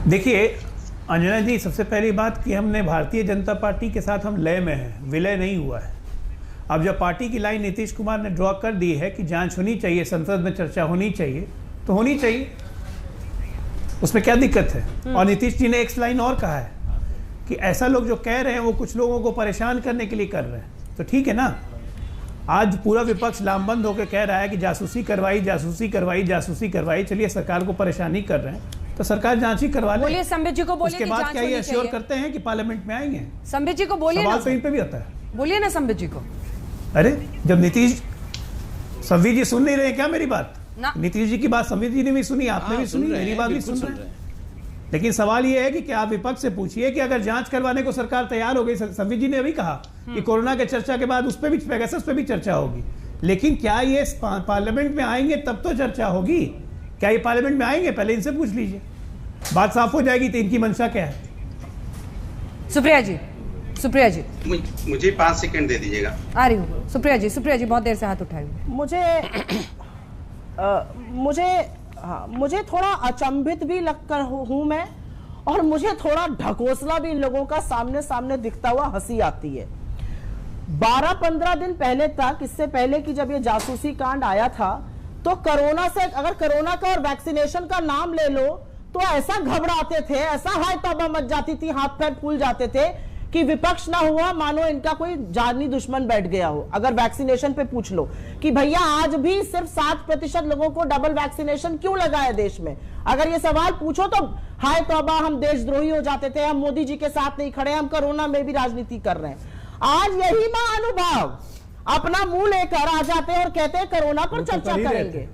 देखिए अंजना जी, सबसे पहली बात कि हमने भारतीय जनता पार्टी के साथ हम लय में हैं, विलय नहीं हुआ है। अब जब पार्टी की लाइन नीतीश कुमार ने ड्रॉ कर दी है कि जांच होनी चाहिए, संसद में चर्चा होनी चाहिए, तो होनी चाहिए, उसमें क्या दिक्कत है। और नीतीश जी ने एक लाइन और कहा है कि ऐसा लोग जो कह रहे हैं वो कुछ लोगों को परेशान करने के लिए कर रहे हैं, तो ठीक है ना। आज पूरा विपक्ष लामबंद होकर कह रहा है कि जासूसी करवाई, जासूसी करवाई, जासूसी करवाई। चलिए, सरकार को परेशानी कर रहे हैं तो सरकार जांच ही करवा ले। बोलिए संबित जी को, बोलिए। उसके बाद क्या ये एश्योर करते हैं कि पार्लियामेंट में आएंगे? संबित जी को बोलिए, सवाल तो इन पे भी आता है। बोलिए ना संबित जी को। अरे जब नीतीश, संबित जी सुन नहीं रहे क्या मेरी बात? नीतीश जी की बात संबित जी ने भी सुनी, आपने भी सुनी, मेरी बात भी सुन रहे हैं। लेकिन सवाल ये है कि क्या आप विपक्ष से पूछिए कि अगर जांच करवाने को सरकार तैयार हो गई, संबित जी ने अभी कहा कि कोरोना के चर्चा के बाद उस पर भी, पेगासस पे भी चर्चा होगी, लेकिन क्या ये पार्लियामेंट में आएंगे तब तो चर्चा होगी? क्या ये पार्लियामेंट में आएंगे? पहले इनसे पूछ लीजिए, बात साफ हो जाएगी। तो इनकी मंशा क्या है? सुप्रिया जी, सुप्रिया जी, मुझे 5 सेकंड दे दीजिएगा। आ रही हूँ। सुप्रिया जी, सुप्रिया जी बहुत देर से हाथ उठाए मुझे थोड़ा अचंभित भी लगकर हूं मैं, और मुझे थोड़ा ढकोसला भी इन लोगों का सामने सामने दिखता हुआ हंसी आती है। 12-15 दिन पहले तक, इससे पहले कि जब ये जासूसी कांड आया था, तो कोरोना से, अगर कोरोना का और वैक्सीनेशन का नाम ले लो तो ऐसा घबराते थे, ऐसा हाय तौबा मच जाती थी, हाथ पैर फूल जाते थे कि विपक्ष ना हुआ मानो इनका कोई जानी दुश्मन बैठ गया हो। अगर वैक्सीनेशन पे पूछ लो कि भैया आज भी सिर्फ 7% लोगों को डबल वैक्सीनेशन क्यों लगा है देश में, अगर ये सवाल पूछो तो हाय तौबा, हम देशद्रोही हो जाते थे, हम मोदी जी के साथ नहीं खड़े, हम कोरोना में भी राजनीति कर रहे हैं। आज यही महानुभाव अपना मुंह लेकर आ जाते हैं और कहते हैं कोरोना पर चर्चा करेंगे।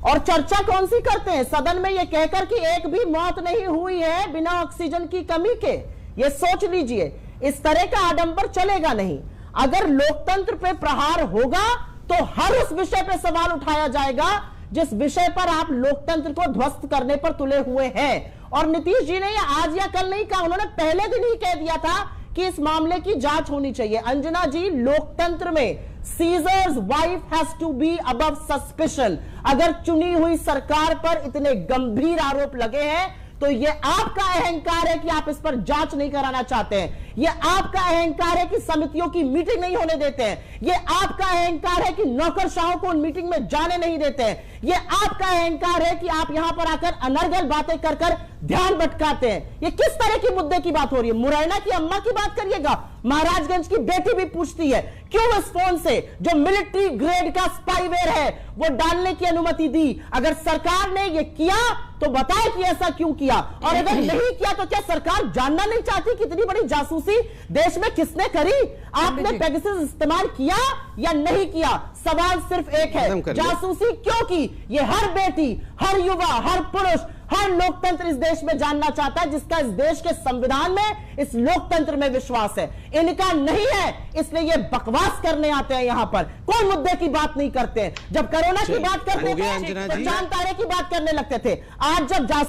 और चर्चा कौन सी करते हैं? सदन में ये कहकर कि एक भी मौत नहीं हुई है बिना ऑक्सीजन की कमी के। ये सोच लीजिए, इस तरह का आडंबर चलेगा नहीं। अगर लोकतंत्र पे प्रहार होगा तो हर उस विषय पे सवाल उठाया जाएगा जिस विषय पर आप लोकतंत्र को ध्वस्त करने पर तुले हुए हैं। और नीतीश जी ने ये आज या कल नहीं कहा, उन्होंने पहले दिन ही कह दिया था कि इस मामले की जांच होनी चाहिए। अंजना जी, लोकतंत्र में Caesar's wife has to be above suspicion. अगर चुनी हुई सरकार पर इतने गंभीर आरोप लगे हैं तो ये आपका अहंकार है कि आप इस पर जांच नहीं कराना चाहते हैं। ये आपका अहंकार है कि समितियों की मीटिंग नहीं होने देते हैं। ये आपका अहंकार है कि नौकरशाहों को उन मीटिंग में जाने नहीं देते हैं। ये आपका अहंकार है कि आप यहां पर आकर अनर्गल बातें कर कर ध्यान भटकाते हैं। ये किस तरह की मुद्दे की बात हो रही है? मुरैना की अम्मा की बात करिएगा, महाराजगंज की बेटी भी पूछती है क्यों इस फोन से जो मिलिट्री ग्रेड का स्पाईवेयर है वो डालने की अनुमति दी। अगर सरकार ने ये किया तो बताए कि ऐसा क्यों किया, और अगर नहीं किया तो क्या सरकार जानना नहीं चाहती कि इतनी बड़ी जासूसी देश में किसने करी? आपने पेगासस इस्तेमाल किया या नहीं किया? सवाल सिर्फ एक है, जासूसी क्यों की? ये हर बेटी, हर युवा, हर पुरुष, हर लोकतंत्र इस देश में जानना चाहता है, जिसका इस देश के संविधान में, इस लोकतंत्र में विश्वास है। इनका नहीं है, इसलिए ये बकवास करने आते हैं यहां पर, कोई मुद्दे की बात नहीं करते हैं। जब कोरोना की बात करते थे तो जान तारे की बात करने लगते थे। आज जब